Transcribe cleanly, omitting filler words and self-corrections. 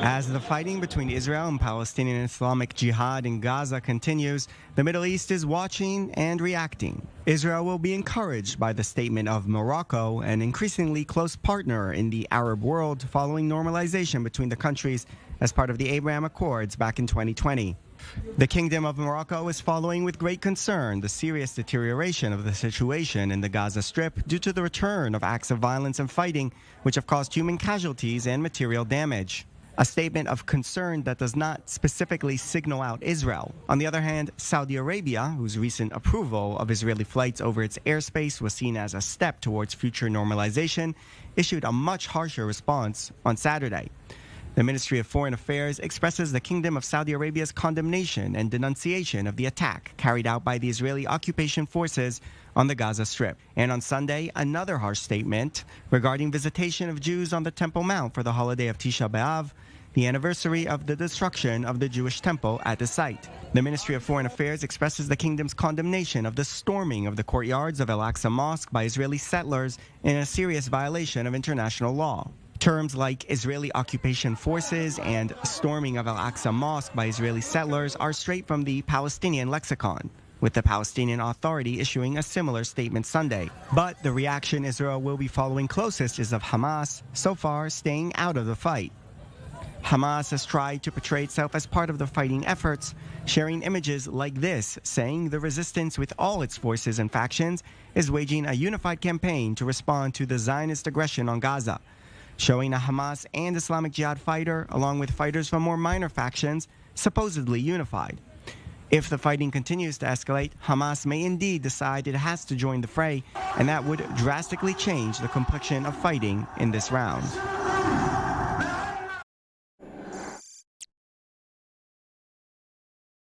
As the fighting between Israel and Palestinian Islamic Jihad in Gaza continues, the Middle East is watching and reacting. Israel will be encouraged by the statement of Morocco, an increasingly close partner in the Arab world, following normalization between the countries as part of the Abraham Accords back in 2020. The Kingdom of Morocco is following with great concern the serious deterioration of the situation in the Gaza Strip due to the return of acts of violence and fighting, which have caused human casualties and material damage. A statement of concern that does not specifically signal out Israel. On the other hand, Saudi Arabia, whose recent approval of Israeli flights over its airspace was seen as a step towards future normalization, issued a much harsher response on Saturday. The Ministry of Foreign Affairs expresses the Kingdom of Saudi Arabia's condemnation and denunciation of the attack carried out by the Israeli occupation forces on the Gaza Strip. And on Sunday, another harsh statement regarding visitation of Jews on the Temple Mount for the holiday of Tisha B'Av, the anniversary of the destruction of the Jewish temple at the site. The Ministry of Foreign Affairs expresses the kingdom's condemnation of the storming of the courtyards of Al-Aqsa Mosque by Israeli settlers in a serious violation of international law. Terms like Israeli occupation forces and storming of Al-Aqsa Mosque by Israeli settlers are straight from the Palestinian lexicon, with the Palestinian Authority issuing a similar statement Sunday. But the reaction Israel will be following closest is of Hamas, so far staying out of the fight. Hamas has tried to portray itself as part of the fighting efforts, sharing images like this, saying the resistance with all its forces and factions is waging a unified campaign to respond to the Zionist aggression on Gaza, showing a Hamas and Islamic Jihad fighter, along with fighters from more minor factions, supposedly unified. If the fighting continues to escalate, Hamas may indeed decide it has to join the fray, and that would drastically change the complexion of fighting in this round.